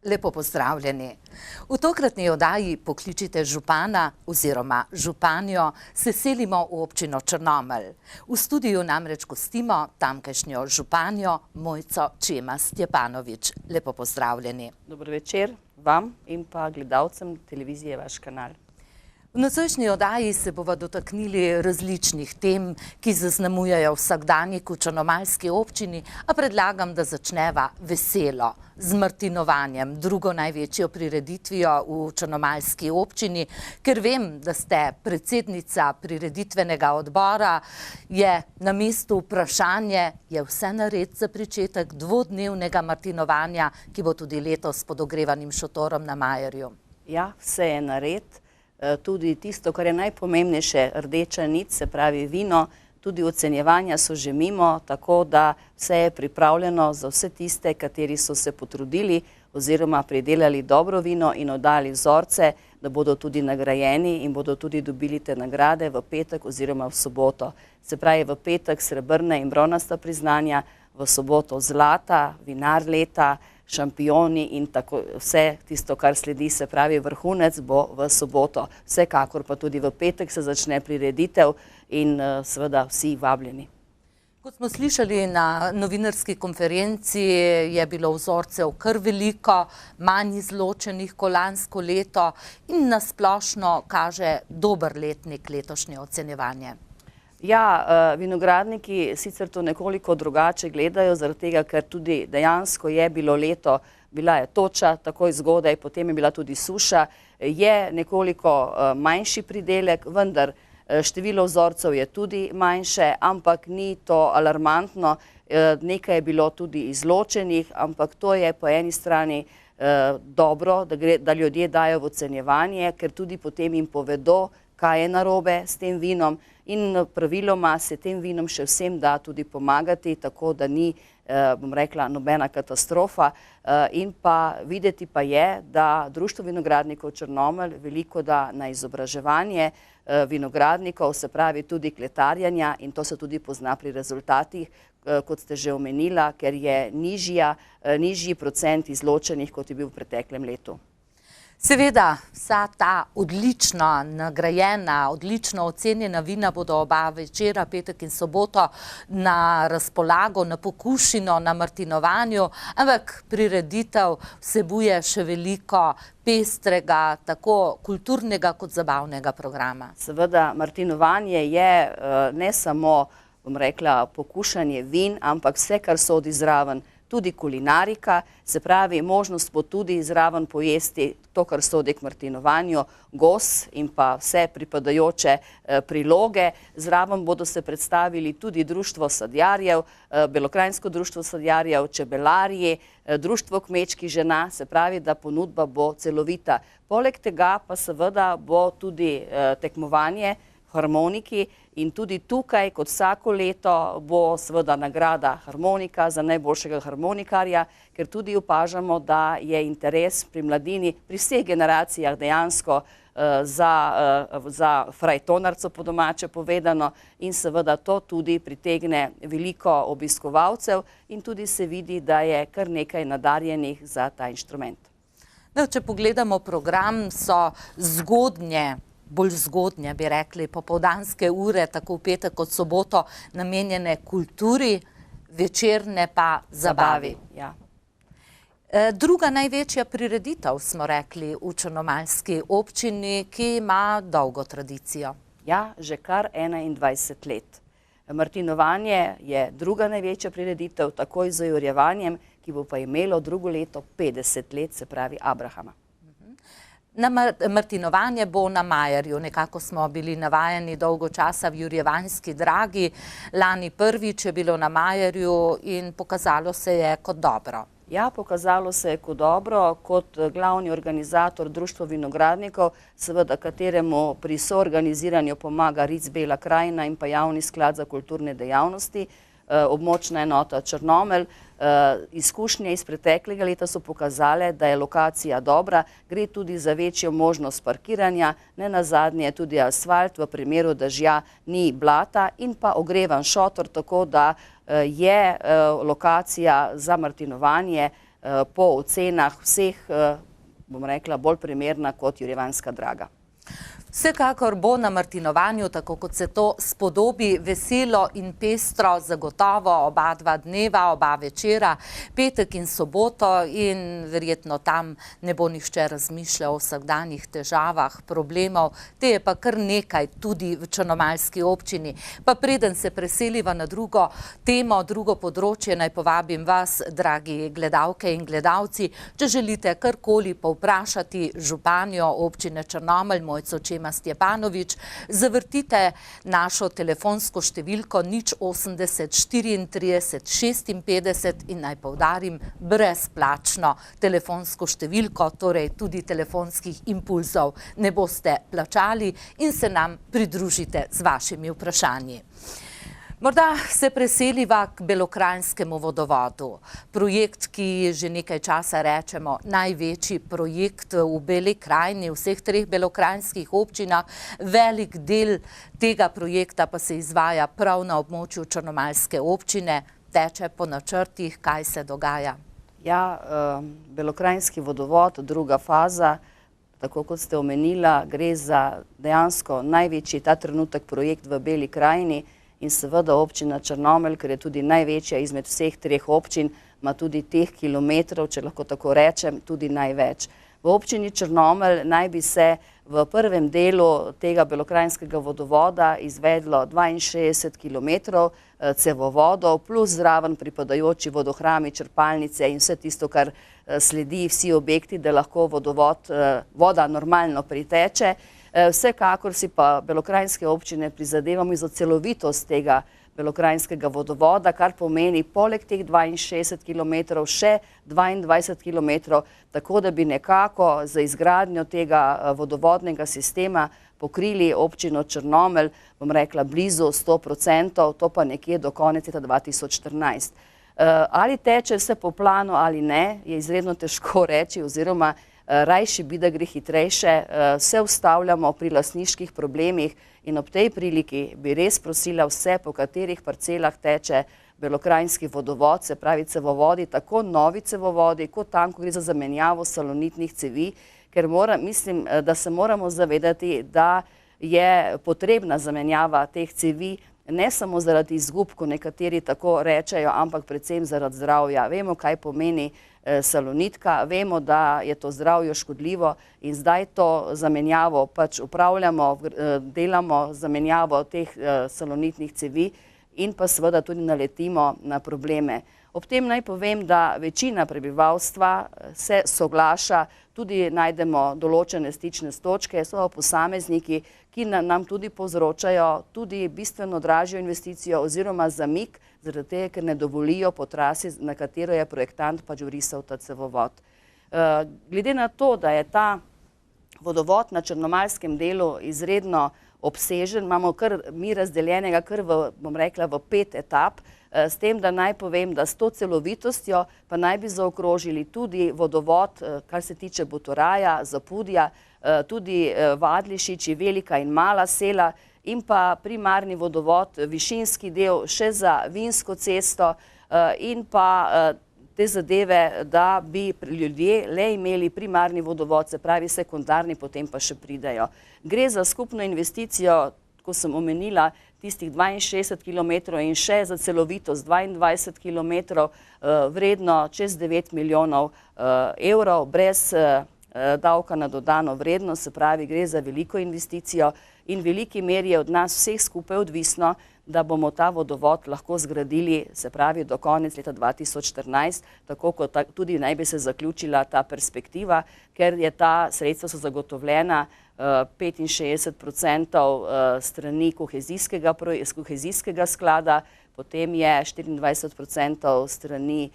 Lepo pozdravljeni. V tokratni oddaji Pokličite župana oziroma županjo se selimo v občino Črnomelj. V studiu namreč gostimo tamkajšnjo županjo Mojco Čemas Stjepanovič. Lepo pozdravljeni. Dobro večer vam in pa gledalcem televizije Vaš kanal. V nocojšnji oddaji se bova dotaknili različnih tem, ki zaznamujejo vsakdanjik v črnomaljski občini, a predlagam, da začneva veselo, z martinovanjem, drugo največjo prireditvijo v črnomaljski občini, ker vem, da ste predsednica prireditvenega odbora, je na mestu vprašanje, je vse nared za pričetek dvodnevnega martinovanja, ki bo tudi letos pod ogrevanim šotorom na Majerju. Ja, vse je nared. Tudi tisto, kar je najpomembnejše, rdeča nit, se pravi vino, tudi ocenjevanja so že mimo, tako da vse je pripravljeno za vse tiste, kateri so se potrudili oziroma pridelali dobro vino in oddali vzorce, da bodo tudi nagrajeni in bodo tudi dobili te nagrade v petek oziroma v soboto. Se pravi, v petek srebrne in bronasta priznanja, v soboto zlata, vinar leta, šampioni in tako vse tisto, kar sledi, se pravi vrhunec bo v soboto. Vsekakor pa tudi v petek se začne prireditev in seveda vsi vabljeni. Kot smo slišali na novinarski konferenci, je bilo vzorcev kar veliko, manj izločenih kot lansko leto in na splošno kaže dober letnik letošnje ocenjevanje. Ja, vinogradniki sicer to nekoliko drugače gledajo, zaradi tega, ker tudi dejansko je bilo leto, bila je toča, takoj zgodaj, potem je bila tudi suša, je nekoliko manjši pridelek, vendar število vzorcev je tudi manjše, ampak ni to alarmantno, nekaj je bilo tudi izločenih, ampak to je po eni strani dobro, da ljudje dajo v ocenjevanje, ker tudi potem jim povedo, kaj je narobe s tem vinom in praviloma se tem vinom še vsem da tudi pomagati, tako da ni, bom rekla, nobena katastrofa. In pa videti pa je, da Društvo vinogradnikov Črnomelj veliko da na izobraževanje vinogradnikov, se pravi tudi kletarjanja in to se tudi pozna pri rezultatih, kot ste že omenila, ker je nižji procent izločenih, kot je bil v preteklem letu. Seveda, vsa ta odlično nagrajena, odlično ocenjena vina bodo oba večera, petek in soboto, na razpolago, na pokušino, na martinovanju, ampak prireditev vsebuje še veliko pestrega, tako kulturnega kot zabavnega programa. Seveda, martinovanje je ne samo, bom rekla, pokušanje vin, ampak vse, kar sodi zraven. Tudi kulinarika, se pravi, možnost bo tudi zraven pojesti to, kar sodi k martinovanju, gos in pa vse pripadajoče priloge. Zraven bodo se predstavili tudi Društvo sadjarjev, Belokranjsko društvo sadjarjev, čebelarji, Društvo kmečkih žena, se pravi, da ponudba bo celovita. Poleg tega pa seveda bo tudi tekmovanje harmoniki in tudi tukaj, kot vsako leto, bo seveda nagrada harmonika za najboljšega harmonikarja, ker tudi opažamo, da je interes pri mladini, pri vseh generacijah dejansko za frajtonarco po domače povedano in seveda to tudi pritegne veliko obiskovalcev in tudi se vidi, da je kar nekaj nadarjenih za ta inštrument. Če pogledamo program, so bolj zgodnje, bi rekli, popoldanske ure, tako v petek kot soboto, namenjene kulturi, večerne pa zabavi. Ja. Druga največja prireditev, smo rekli, v črnomaljski občini, ki ima dolgo tradicijo. Ja, že kar 21 let. Martinovanje je druga največja prireditev, takoj z Jurjevanjem, ki bo pa imelo drugo leto 50 let, se pravi Abrahama. Martinovanje bo na Majerju, nekako smo bili navajeni dolgo časa v Jurjevanjski dragi, lani prvič je bilo na Majerju in pokazalo se je kot dobro. Ja, pokazalo se je kot dobro, kot glavni organizator Društvo vinogradnikov, seveda kateremu pri soorganiziranju pomaga RIC Bela krajina in pa Javni sklad za kulturne dejavnosti. območna enota Črnomelj. Izkušnje iz preteklega leta so pokazale, da je lokacija dobra, gre tudi za večjo možnost parkiranja, ne nazadnje tudi asfalt, v primeru dežja ni blata in pa ogrevan šotor, tako da je lokacija za martinovanje po ocenah vseh, bom rekla, bolj primerna kot Jurjevanska Draga. Vsekakor bo na martinovanju, tako kot se to spodobi, veselo in pestro, zagotovo oba dva dneva, oba večera, petek in soboto, in verjetno tam ne bo nihče razmišljal o vsakdanjih težavah, problemov, te je pa kar nekaj tudi v črnomaljski občini. Pa preden se preseliva na drugo temo, drugo področje, naj povabim vas, dragi gledalke in gledalci, če želite karkoli povprašati županjo občine Črnomelj, Mojco Čema Stjepanovič, zavrtite našo telefonsko številko 080 34 56 in naj poudarim brezplačno telefonsko številko, torej tudi telefonskih impulzov ne boste plačali in se nam pridružite z vašimi vprašanji. Morda se preseliva k Belokranjskemu vodovodu. Projekt, ki že nekaj časa rečemo največji projekt v Beli krajini, vseh treh belokranjskih občinah. Velik del tega projekta pa se izvaja prav na območju črnomaljske občine. Teče po načrtih, kaj se dogaja? Ja, Belokranjski vodovod, druga faza, tako kot ste omenila, gre za dejansko največji ta trenutek projekt v Beli krajini. In seveda občina Črnomelj, ker je tudi največja izmed vseh treh občin, ima tudi teh kilometrov, če lahko tako rečem, tudi največ. V občini Črnomelj naj bi se v prvem delu tega Belokranjskega vodovoda izvedlo 62 kilometrov cevovodov, plus zraven pripadajoči vodohrami, črpalnice in vse tisto, kar sledi, vsi objekti, da lahko voda normalno priteče. Vsekakor si pa belokranjske občine prizadevamo za celovitost tega Belokranjskega vodovoda, kar pomeni poleg teh 62 km še 22 km, tako da bi nekako za izgradnjo tega vodovodnega sistema pokrili občino Črnomelj, bom rekla, blizu 100%, to pa nekje do konec leta 2014. Ali teče vse po planu ali ne, je izredno težko reči, oziroma rajši bi, da gre hitrejše. Vse ustavljamo pri lastniških problemih in ob tej priliki bi res prosila vse, po katerih parcelah teče Belokranjski vodovod, se pravi cevovodi, tako novi cevovodi, kot tam, ko gre za zamenjavo salonitnih cevi, ker mislim, da se moramo zavedati, da je potrebna zamenjava teh cevi, ne samo zaradi izgub, ko nekateri tako rečejo, ampak predvsem zaradi zdravja. Vemo, kaj pomeni salonitka, vemo, da je to zdravju škodljivo in zdaj to zamenjavo pač upravljamo, delamo zamenjavo teh salonitnih cevi in pa seveda tudi naletimo na probleme. Ob tem naj povem, da večina prebivalstva se soglaša, tudi najdemo določene stične točke, so posamezniki, ki nam tudi povzročajo tudi bistveno dražjo investicijo oziroma zamik, zaradi tega, ker ne dovolijo po trasi, na katero je projektant pač vrisal ta cevovod. Glede na to, da je ta vodovod na črnomaljskem delu izredno obsežen, imamo kar mi razdeljenega kar bom rekla, v 5 etap, s tem, da naj povem, da s to celovitostjo pa naj bi zaokrožili tudi vodovod, kar se tiče Botoraja, Zapudja, tudi Vadlišiči, Velika in Mala sela in pa primarni vodovod, višinski del še za Vinsko cesto in pa te zadeve, da bi ljudje le imeli primarni vodovod, se pravi sekundarni, potem pa še pridejo. Gre za skupno investicijo, ko sem omenila, tistih 62 km in še za celovitost 22 km vredno čez 9 milijonov evrov, brez davka na dodano vrednost, se pravi, gre za veliko investicijo in v veliki meri je od nas vseh skupaj odvisno, da bomo ta vodovod lahko zgradili, se pravi, do konec leta 2014, tako kot tudi naj bi se zaključila ta perspektiva, ker je ta sredstva so zagotovljena 65% strani kohezijskega sklada, potem je 24% strani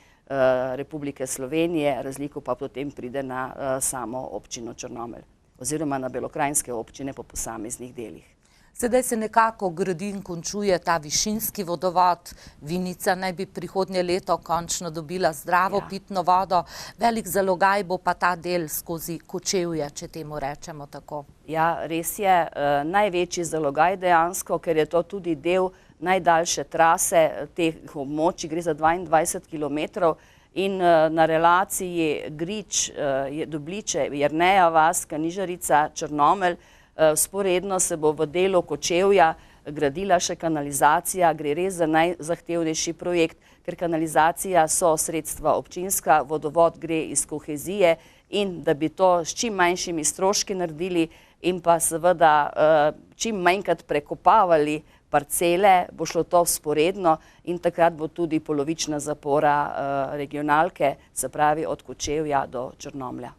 Republike Slovenije, razliko pa potem pride na samo občino Črnomelj oziroma na belokranjske občine po posameznih delih. Sedaj se nekako gradi in končuje ta višinski vodovod. Vinica naj bi prihodnje leto končno dobila zdravo pitno vodo. Velik zalogaj bo pa ta del skozi Kočevje, če temu rečemo tako. Ja, res je. Največji zalogaj dejansko, ker je to tudi del najdaljše trase teh območij, gre za 22 kilometrov. In na relaciji Grič, Dobliče, Jerneja vas, Kanižarica, Črnomelj, vzporedno se bo v delu Kočevja gradila še kanalizacija, gre res za najzahtevnejši projekt, ker kanalizacija so sredstva občinska, vodovod gre iz kohezije in da bi to s čim manjšimi stroški naredili in pa seveda čim manjkrat prekopavali parcele, bo šlo to vzporedno in takrat bo tudi polovična zapora regionalke, se pravi od Kočevja do Črnomlja.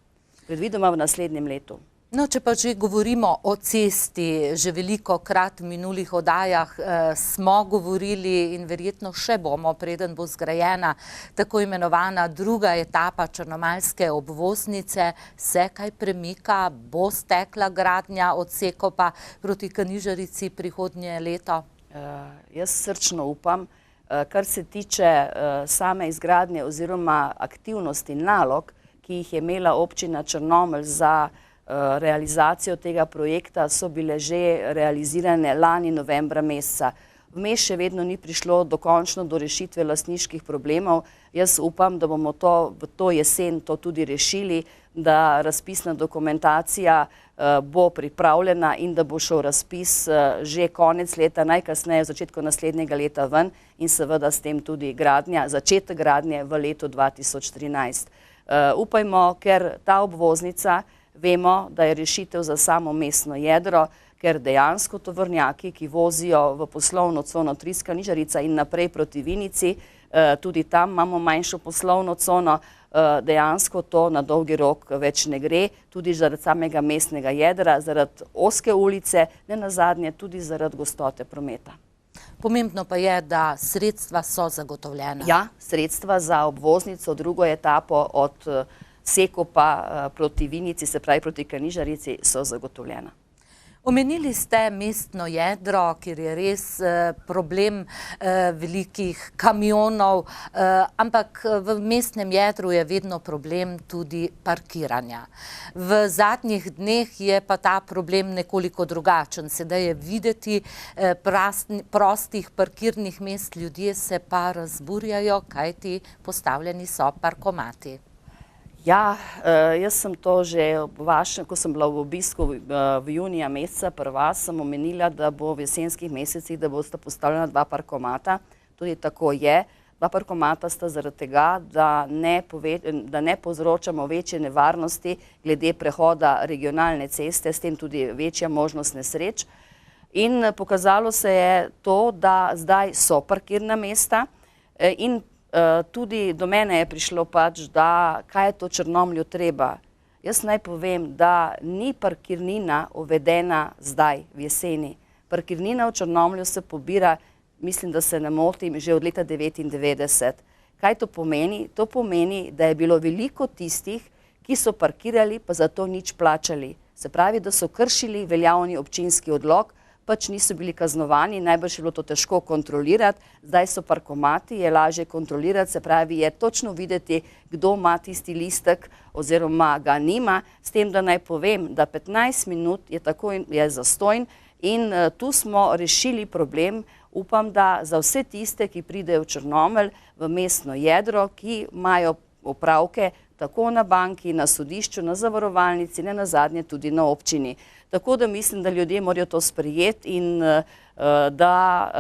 Predvidoma v naslednjem letu. No, če pa že govorimo o cesti, že veliko krat v minulih oddajah smo govorili in verjetno še bomo, preden bo zgrajena tako imenovana druga etapa črnomaljske obvoznice, se kaj premika, bo stekla gradnja od Sekopa proti Kanižarici prihodnje leto? Jaz srčno upam, kar se tiče same izgradnje oziroma aktivnosti nalog, ki jih je imela občina Črnomelj za realizacijo tega projekta, so bile že realizirane lani novembra meseca. Vmes še vedno ni prišlo dokončno do rešitve lastniških problemov. Jaz upam, da bomo v to jesen to tudi rešili, da razpisna dokumentacija bo pripravljena in da bo šel razpis že konec leta, najkasneje v začetku naslednjega leta ven in seveda s tem tudi gradnja, začetek gradnje v letu 2013. Upajmo, ker ta obvoznica, vemo, da je rešitev za samo mestno jedro, ker dejansko tovornjaki, ki vozijo v poslovno cono Triska Kanižarica in naprej proti Vinici, tudi tam imamo manjšo poslovno cono, dejansko to na dolgi rok več ne gre, tudi zaradi samega mestnega jedra, zaradi ozke ulice, ne nazadnje tudi zaradi gostote prometa. Pomembno pa je, da sredstva so zagotovljena. Ja, sredstva za obvoznico, drugo etapo od Sekopa proti Vinici, se pravi proti Kanižarici, so zagotovljena. Omenili ste mestno jedro, kjer je res problem velikih kamionov, ampak v mestnem jedru je vedno problem tudi parkiranja. V zadnjih dneh je pa ta problem nekoliko drugačen. Sedaj je videti prostih parkirnih mest, ljudje se pa razburjajo, kajti postavljeni so parkomati. Ja, jaz sem to že ko sem bila v obisku v junija meseca pri vas, sem omenila, da bo v jesenskih mesecih, da bosta postavljena 2 parkomata. Tudi tako je. 2 parkomata sta zaradi tega, da ne povzročamo večje nevarnosti glede prehoda regionalne ceste, s tem tudi večja možnost nesreč. In pokazalo se je to, da zdaj so parkirna mesta in tudi do mene je prišlo pač, da kaj je to Črnomlju treba. Jaz naj povem, da ni parkirnina uvedena zdaj v jeseni. Parkirnina v Črnomlju se pobira, mislim, da se ne motim, že od leta 1999. Kaj to pomeni? To pomeni, da je bilo veliko tistih, ki so parkirali, pa za to nič plačali. Se pravi, da so kršili veljavni občinski odlok, pač niso bili kaznovani, najbrž je bilo to težko kontrolirati, zdaj so parkomati, je lažje kontrolirati, se pravi, je točno videti, kdo ima tisti listek oziroma ga nima, s tem, da naj povem, da 15 minut je zastojn in tu smo rešili problem. Upam, da za vse tiste, ki pridejo v Črnomelj, v mestno jedro, ki imajo opravke tako na banki, na sodišču, na zavarovalnici, ne nazadnje tudi na občini. Tako da mislim, da ljudje morajo to sprejeti in da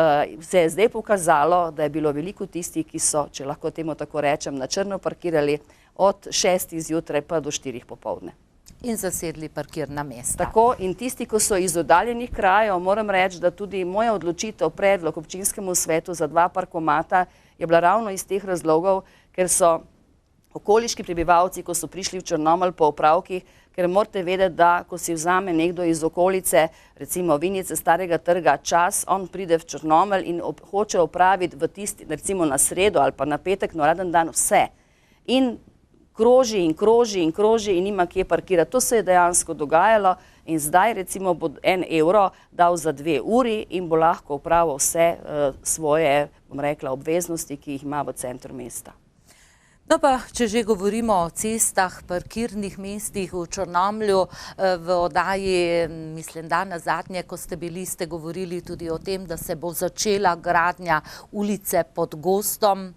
se je zdaj pokazalo, da je bilo veliko tistih, ki so, če lahko temu tako rečem, na črno parkirali od 6 zjutraj pa do 4 popoldne. In zasedli parkirna mesta. Tako, in tisti, ko so iz oddaljenih krajev, moram reči, da tudi moja odločitev, predlog občinskemu svetu za 2 parkomata je bila ravno iz teh razlogov, ker so okoliški prebivalci, ko so prišli v Črnomelj po opravkih, ker morate vedeti, da ko si vzame nekdo iz okolice, recimo Vinice, Starega trga, čas, on pride v Črnomelj in hoče opraviti v tisti, recimo na sredo ali pa na petek, na uraden dan vse. In kroži in kroži in kroži in nima kje parkirati. To se je dejansko dogajalo in zdaj recimo bo 1 evro dal za 2 uri in bo lahko opravil vse svoje, bom rekla, obveznosti, ki jih ima v centru mesta. No pa, če že govorimo o cestah, parkirnih mestih v Črnomlju, v oddaji, mislim, da nazadnje, ko ste bili, ste govorili tudi o tem, da se bo začela gradnja ulice pod Gostom.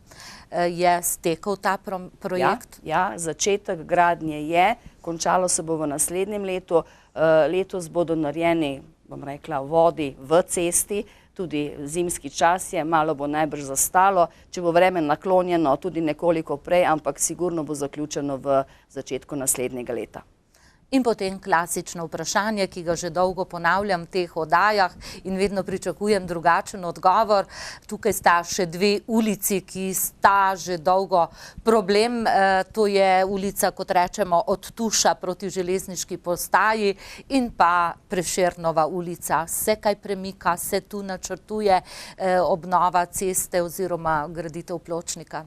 Je stekel ta projekt? Ja, začetek gradnje je, končalo se bo v naslednjem letu. Letos bodo narejeni, bom rekla, vodi v cesti, tudi zimski čas je, malo bo najbrž zastalo, če bo vreme naklonjeno tudi nekoliko prej, ampak sigurno bo zaključeno v začetku naslednjega leta. In potem klasično vprašanje, ki ga že dolgo ponavljam v teh oddajah in vedno pričakujem drugačen odgovor. Tukaj sta še 2 ulici, ki sta že dolgo problem. To je ulica, kot rečemo, od Tuša proti železniški postaji in pa Prešernova ulica. Se kaj premika, se tu načrtuje obnova ceste oziroma graditev pločnika?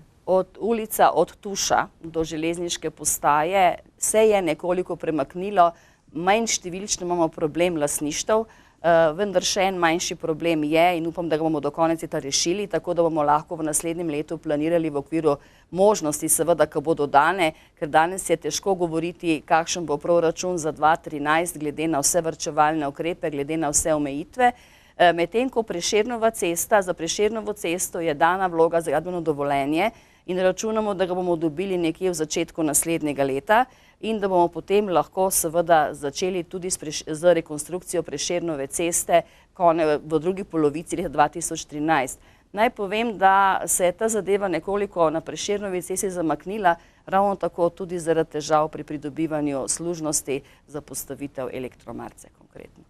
Ulica od Tuša do železniške postaje se je nekoliko premaknilo, manj številčno imamo problem lastništev, vendar še en manjši problem je in upam, da ga bomo do konca leta rešili, tako da bomo lahko v naslednjem letu planirali v okviru možnosti, seveda, ko bodo dane, ker danes je težko govoriti, kakšen bo proračun za 2013, glede na vse varčevalne ukrepe, glede na vse omejitve. Medtem ko Prešernova cesta, za Prešernovo cesto je dana vloga za gradbeno dovoljenje in računamo, da ga bomo dobili nekje v začetku naslednjega leta in da bomo potem lahko seveda začeli tudi z rekonstrukcijo Prešernove ceste v drugi polovici leta 2013. Naj povem, da se je ta zadeva nekoliko na Prešernovi cesti zamaknila, ravno tako tudi zaradi težav pri pridobivanju služnosti za postavitev elektromarce konkretno.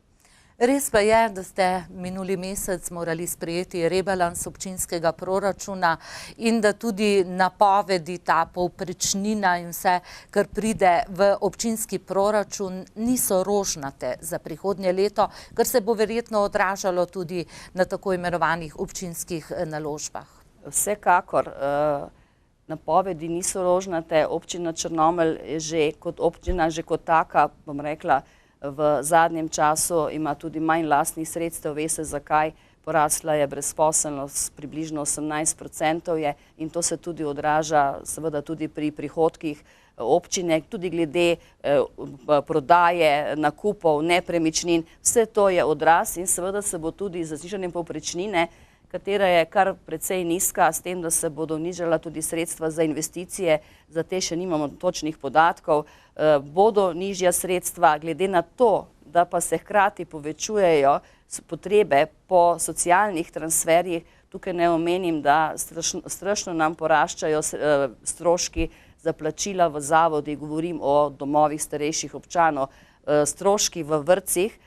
Res pa je, da ste minuli mesec morali sprejeti rebalans občinskega proračuna in da tudi napovedi, ta povprečnina in vse, kar pride v občinski proračun, niso rožnate za prihodnje leto, kar se bo verjetno odražalo tudi na tako imenovanih občinskih naložbah. Vsekakor napovedi niso rožnate. Občina Črnomelj že kot občina, že kot taka, bom rekla, v zadnjem času ima tudi manj lastnih sredstev, ve se zakaj, porasla je brezposelnost, približno 18% je in to se tudi odraža seveda tudi pri prihodkih občine, tudi glede prodaje, nakupov, nepremičnin, vse to je odraz in seveda se bo tudi z znižanjem povprečnine, katera je kar precej nizka, s tem, da se bodo nižala tudi sredstva za investicije, za te še nimamo točnih podatkov, bodo nižja sredstva, glede na to, da pa se hkrati povečujejo potrebe po socialnih transferjih. Tukaj ne omenim, da strašno nam poraščajo stroški za plačila v zavodi, govorim o domovih starejših občanov, stroški v vrtcih,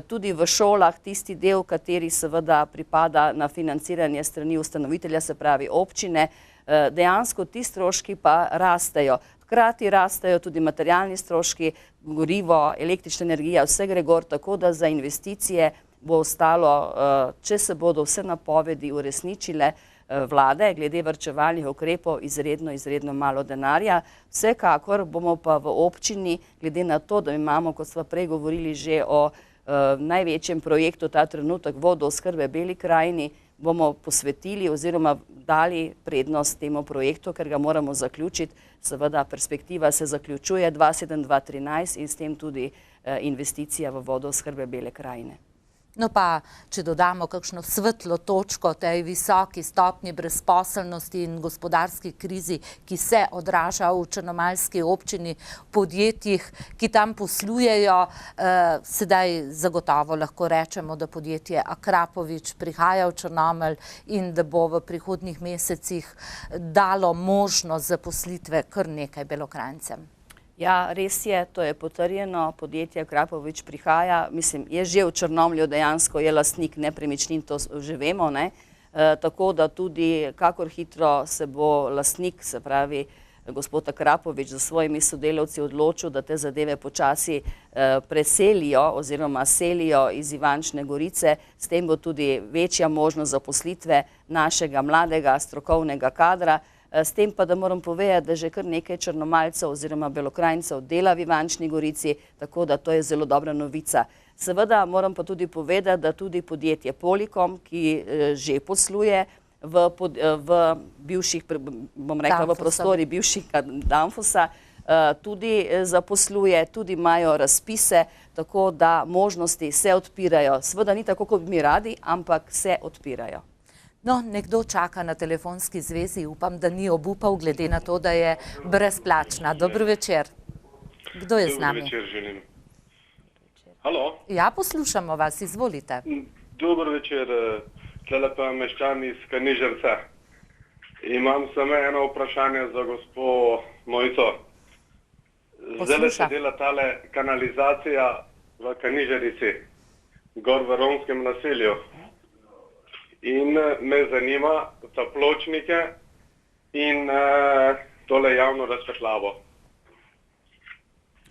tudi v šolah, tisti del, kateri seveda pripada na financiranje strani ustanovitelja, se pravi občine, dejansko ti stroški pa rastejo. Hkrati rastejo tudi materialni stroški, gorivo, električna energija, vse gre gor, tako da za investicije bo ostalo, če se bodo vse napovedi uresničile vlade, glede varčevalnih ukrepov, izredno malo denarja. Vsekakor bomo pa v občini, glede na to, da imamo, kot smo prej govorili, že o največjem projektu ta trenutek vodooskrbe Beli krajini, bomo posvetili oziroma dali prednost temu projektu, ker ga moramo zaključiti. Seveda perspektiva se zaključuje 2007-2013 in s tem tudi investicija v vodooskrbe Bele krajine. No pa, če dodamo kakšno svetlo točko tej visoki stopnji brezposelnosti in gospodarski krizi, ki se odraža v črnomaljski občini, podjetjih, ki tam poslujejo, sedaj zagotovo lahko rečemo, da podjetje Akrapovič prihaja v Črnomelj in da bo v prihodnjih mesecih dalo možnost zaposlitve kar nekaj Belokranjcem. Ja, res je, to je potrjeno, podjetje Akrapovič prihaja, mislim, je že v Črnomlju, dejansko je lastnik nepremičnin, to že vemo, ne, tako da tudi kakor hitro se bo lastnik, se pravi gospod Akrapovič, za svojimi sodelavci odločil, da te zadeve počasi preselijo oziroma selijo iz Ivančne Gorice, s tem bo tudi večja možnost zaposlitve našega mladega strokovnega kadra. S tem pa, da moram povedati, da že kar nekaj Črnomaljcev oziroma Belokranjcev dela v Ivančni Gorici, tako da to je zelo dobra novica. Seveda moram pa tudi povedati, da tudi podjetje Polikom, ki že posluje v bivših, bom rekla, v prostori bivšega Danfosa, tudi zaposluje, tudi imajo razpise, tako da možnosti se odpirajo. Seveda ni tako, kot bi mi radi, ampak se odpirajo. No, nekdo čaka na telefonski zvezi, upam, da ni obupal, glede na to, da je brezplačna. Dobro večer. Kdo je z nami? Dobro večer želim. Halo? Ja, poslušamo vas, izvolite. Dobro večer, tlele pa meščan iz Kanižerca. Imam samo eno vprašanje za gospo Mojco. Zdaj se dela tale kanalizacija v Kanižerici, gor v romskem naselju. In me zanima za pločnike in tole javno razsvetljavo.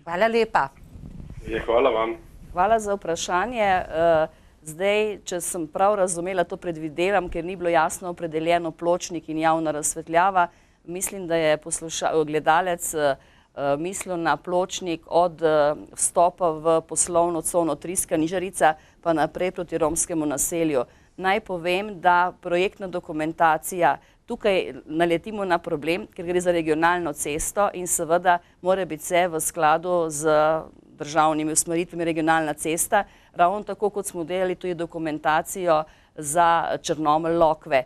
Hvala lepa. Hvala vam. Hvala za vprašanje. Zdaj, če sem prav razumela, to predvidevam, ker ni bilo jasno opredeljeno pločnik in javna razsvetljava. Mislim, da je gledalec mislil na pločnik od vstopa v poslovno cono 3 Kanižerica pa naprej proti romskemu naselju. Naj povem, da projektna dokumentacija, tukaj naletimo na problem, ker gre za regionalno cesto in seveda mora biti vse v skladu z državnimi usmeritvami regionalna cesta, ravno tako kot smo delali tudi dokumentacijo za Črnomelj-Lokve.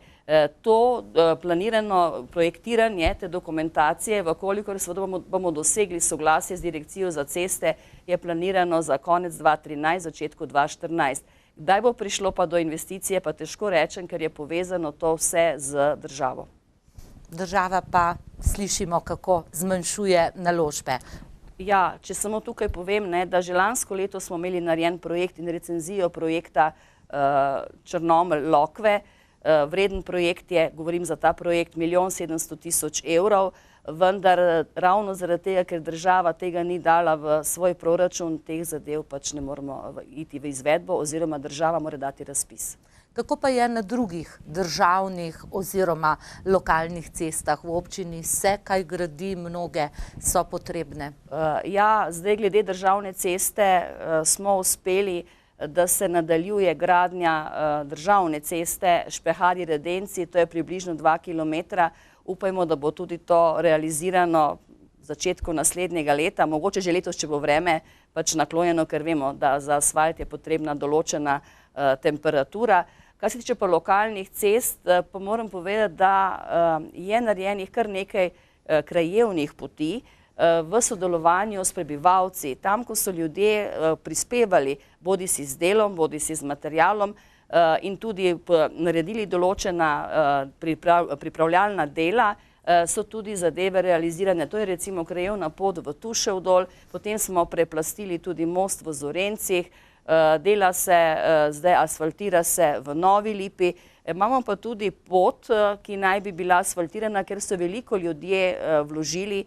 To planirano projektiranje te dokumentacije, vkolikor seveda bomo dosegli soglasje z direkcijo za ceste, je planirano za konec 2013, začetku 2014. Kdaj bo prišlo pa do investicije, pa težko rečem, ker je povezano to vse z državo. Država pa slišimo, kako zmanjšuje naložbe. Ja, če samo tukaj povem, da že lansko leto smo imeli narejen projekt in recenzijo projekta Črnomelj-Lokve. Vreden projekt je, govorim za ta projekt, 1 700 000 evrov, vendar ravno zaradi tega, ker država tega ni dala v svoj proračun, teh zadev pač ne moramo iti v izvedbo oziroma država mora dati razpis. Kako pa je na drugih državnih oziroma lokalnih cestah v občini? Se kaj gradi, mnoge so potrebne? Ja, zdaj glede državne ceste smo uspeli, da se nadaljuje gradnja državne ceste Špeharji-Redenci, to je približno 2 kilometra. Upajmo, da bo tudi to realizirano v začetku naslednjega leta, mogoče že letos, če bo vreme pač naklonjeno, ker vemo, da za asfalt je potrebna določena temperatura. Kar se tiče pa lokalnih cest, pa moram povedati, da je narejenih kar nekaj krajevnih poti v sodelovanju s prebivalci. Tam, ko so ljudje prispevali, bodi si z delom, bodi si z materialom, in tudi naredili določena pripravljalna dela, so tudi zadeve realizirane. To je recimo krajevna pot v Tušev dol, potem smo preplastili tudi most v Zorencih, dela se, zdaj asfaltira se v Novi Lipi. Imamo pa tudi pot, ki naj bi bila asfaltirana, ker so veliko ljudje vložili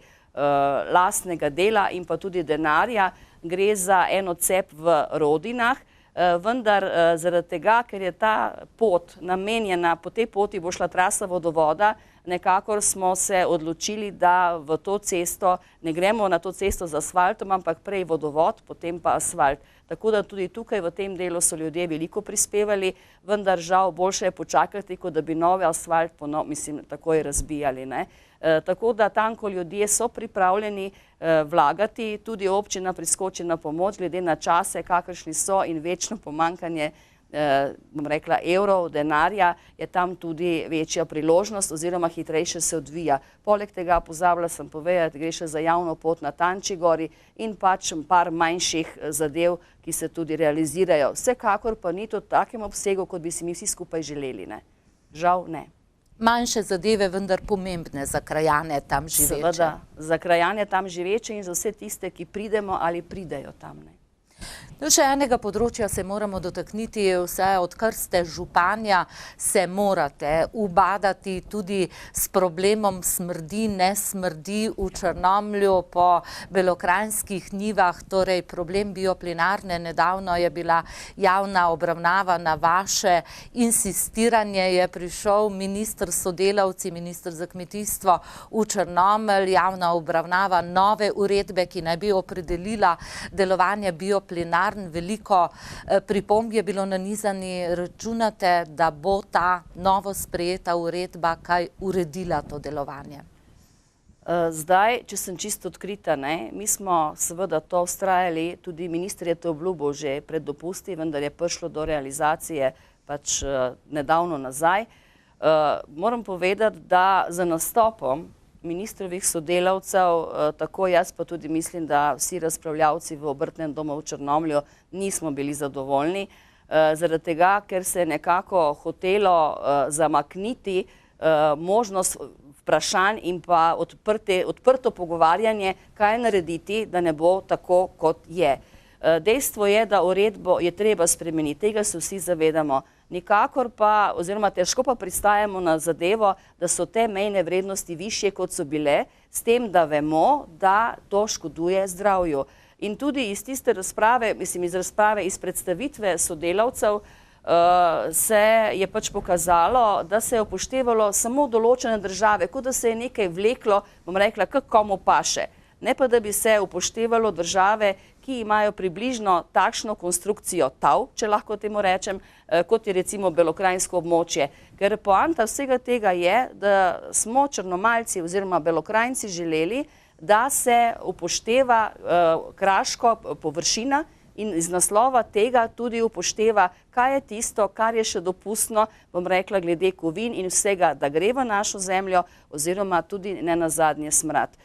lastnega dela in pa tudi denarja. Gre za en odcep v Rodinah, vendar zaradi tega, ker je ta pot namenjena, po tej poti bo šla trasa vodovoda, nekakor smo se odločili, da v to cesto ne gremo na to cesto z asfaltom, ampak prej vodovod, potem pa asfalt. Tako da tudi tukaj v tem delu so ljudje veliko prispevali, vendar žal boljše je počakati, kot da bi nove asfalt takoj razbijali. Tako da tam, ko ljudje so pripravljeni vlagati, tudi občina priskoči na pomoč, glede na čase, kakršni so in večno pomankanje, bom rekla, evrov, denarja, je tam tudi večja priložnost oziroma hitrejše se odvija. Poleg tega, pozabila sem povedati, gre še za javno pot na Tanči gori in pač par manjših zadev, ki se tudi realizirajo. Vsekakor pa ni to v takem obsegu, kot bi si mi vsi skupaj želeli. Žal ne. Manjše zadeve, vendar pomembne za krajane tam živeče. Seveda, za krajane tam živeče in za vse tiste, ki pridemo ali pridejo tam. No, še enega področja se moramo dotakniti, vse odkar ste županja, se morate ubadati tudi s problemom smrdi, ne smrdi v Črnomlju po belokranjskih njivah, torej problem bioplinarne. Nedavno je bila javna obravnava na vaše insistiranje, je prišel minister s sodelavci, minister za kmetijstvo v Črnomelj, javna obravnava nove uredbe, ki naj bi opredelila delovanje bioplinarne. Veliko pripomb je bilo nanizani. Računate, da bo ta novo sprejeta uredba kaj uredila to delovanje? Zdaj, če sem čisto odkrita, mi smo seveda to vztrajali, tudi minister je to obljubil že pred dopusti, vendar je prišlo do realizacije pač nedavno nazaj. Moram povedati, da za nastopom ministrovih sodelavcev, tako jaz pa tudi mislim, da vsi razpravljavci v Obrtnem domu v Črnomlju nismo bili zadovoljni, zaradi tega, ker se je nekako hotelo zamakniti možnost vprašanj in pa odprto pogovarjanje, kaj narediti, da ne bo tako, kot je. Dejstvo je, da uredbo je treba spremeniti, tega se vsi zavedamo. Nikakor pa, oziroma težko pa pristajamo na zadevo, da so te mejne vrednosti višje, kot so bile, s tem, da vemo, da to škoduje zdravju. In tudi iz tiste razprave, iz razprave iz predstavitve sodelavcev, se je pač pokazalo, da se je upoštevalo samo določene države, kot da se je nekaj vleklo, bom rekla, kako komu paše. Ne pa, da bi se upoštevalo države, ki imajo približno takšno konstrukcijo tav, če lahko temu rečem, kot je recimo belokranjsko območje. Ker poanta vsega tega je, da smo Črnomaljci oziroma Belokranjci želeli, da se upošteva kraško površina in iz naslova tega tudi upošteva, kaj je tisto, kar je še dopustno, bom rekla, glede kovin in vsega, da gre v našo zemljo oziroma tudi ne nazadnje smrad.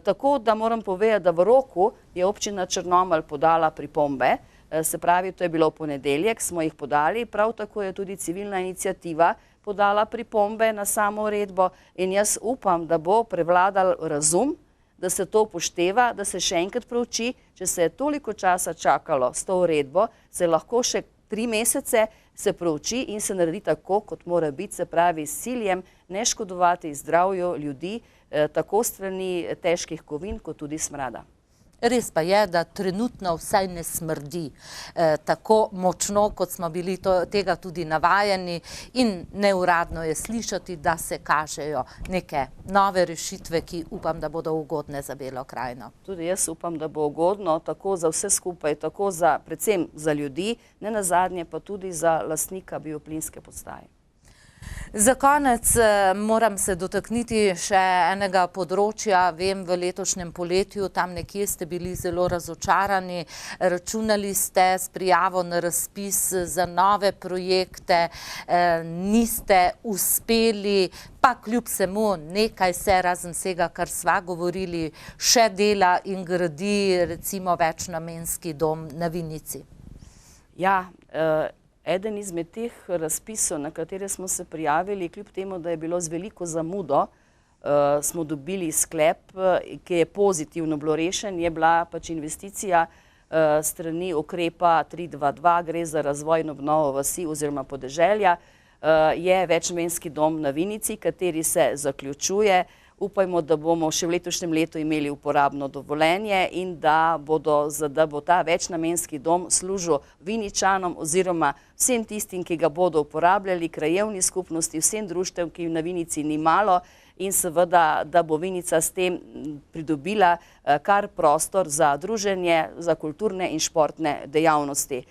Tako da moram povedati, da v roku je občina Črnomelj podala pripombe, se pravi, to je bilo v ponedeljek, smo jih podali, prav tako je tudi civilna iniciativa podala pripombe na samo uredbo in jaz upam, da bo prevladal razum, da se to upošteva, da se še enkrat prouči, če se je toliko časa čakalo s to uredbo, se lahko še 3 mesece se prouči in se naredi tako, kot mora biti, se pravi s ciljem ne škodovati zdravju ljudi, tako strani težkih kovin, kot tudi smrada. Res pa je, da trenutno vsaj ne smrdi tako močno, kot smo bili tega tudi navajeni, in neuradno je slišati, da se kažejo neke nove rešitve, ki upam, da bodo ugodne za Belo krajino. Tudi jaz upam, da bo ugodno tako za vse skupaj, tako predvsem za ljudi, ne nazadnje pa tudi za lastnika bioplinske postaje. Za konec moram se dotakniti še enega področja. Vem, v letošnjem poletju, tam nekje ste bili zelo razočarani, računali ste s prijavo na razpis za nove projekte, niste uspeli, pa kljub vsemu nekaj se, razen vsega, kar sva govorili, še dela in gradi, recimo večnamenski dom na Vinici. Ja, eden izmed teh razpisov, na katere smo se prijavili, kljub temu, da je bilo z veliko zamudo, smo dobili sklep, ki je pozitivno bilo rešen, je bila pač investicija strani ukrepa 322, gre za razvoj in obnovo vasi oziroma podeželja, je večnamenski dom na Vinici, kateri se zaključuje. Upajmo, da bomo še v letošnjem letu imeli uporabno dovoljenje in da bo ta večnamenski dom služil Viničanom oziroma vsem tistim, ki ga bodo uporabljali, krajevni skupnosti, vsem društvom, ki na Vinici ni malo, in seveda, da bo Vinica s tem pridobila kar prostor za druženje, za kulturne in športne dejavnosti.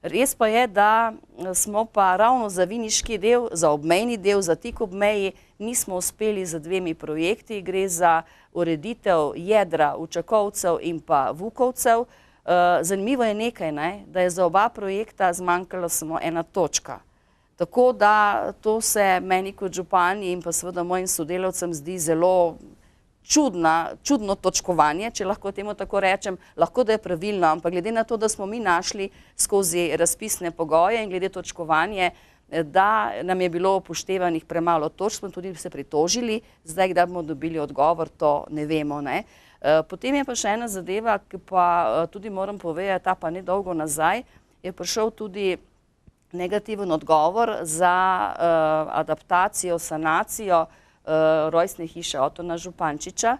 Res pa je, da smo pa ravno za viniški del, za obmejni del, za tik ob meji, nismo uspeli z 2 projekti. Gre za ureditev jedra Učakovcev in pa Vukovcev. Zanimivo je nekaj, da je za oba projekta zmanjkala samo 1 točka. Tako da to se meni kot županji in pa seveda mojim sodelavcem zdi zelo čudno točkovanje, če lahko temu tako rečem, lahko da je pravilno, ampak glede na to, da smo mi našli skozi razpisne pogoje in glede točkovanje, da nam je bilo upoštevanih premalo točk, smo tudi se pritožili, zdaj, kdaj bomo dobili odgovor, to ne vemo. Potem je pa še ena zadeva, ki pa tudi moram povedati, ta pa ne dolgo nazaj, je prišel tudi negativen odgovor za adaptacijo, sanacijo rojstne hiše Otona Župančiča.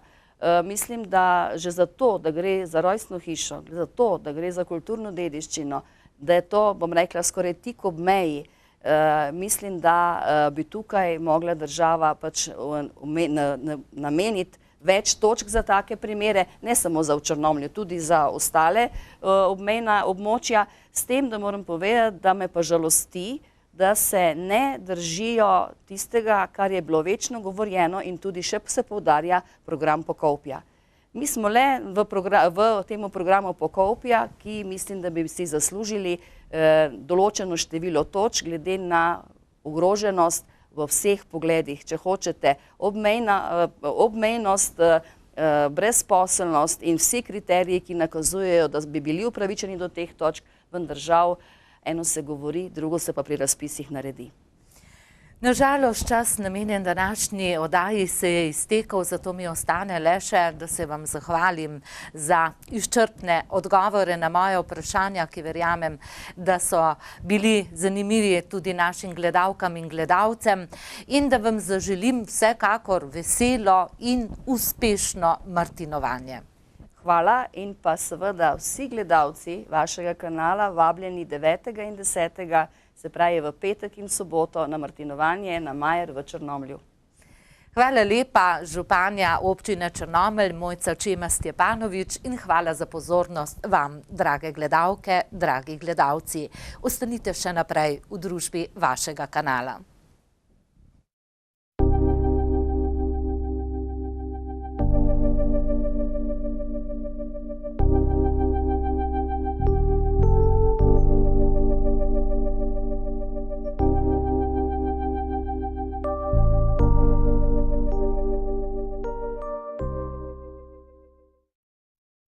Mislim, da že zato, da gre za rojstno hišo, zato, da gre za kulturno dediščino, da je to, bom rekla, skoraj tik ob meji, mislim, da bi tukaj mogla država pač nameniti več točk za take primere, ne samo za v Črnomlju, tudi za ostale obmejna območja, s tem, da moram povedati, da me pa žalosti, da se ne držijo tistega, kar je bilo večno govorjeno in tudi še se poudarja program Pokolpja. Mi smo le v temu programu Pokolpja, ki mislim, da bi si zaslužili določeno število točk glede na ogroženost v vseh pogledih, če hočete, obmejnost, brezposelnost in vsi kriteriji, ki nakazujejo, da bi bili upravičeni do teh točk, vendar žal eno se govori, drugo se pa pri razpisih naredi. Nažalost, čas namenjen današnji oddaji se je iztekel, zato mi ostane le še, da se vam zahvalim za izčrpne odgovore na moje vprašanja, ki verjamem, da so bili zanimivi tudi našim gledalkam in gledalcem, in da vam zaželim vsekakor veselo in uspešno martinovanje. Hvala in pa seveda vsi gledalci vašega kanala vabljeni 9. in 10. se pravi v petek in soboto na martinovanje na Majer v Črnomlju. Hvala lepa, županja občine Črnomelj, Mojca Čema Stjepanovič, in hvala za pozornost vam, drage gledalke, dragi gledalci. Ostanite še naprej v družbi vašega kanala.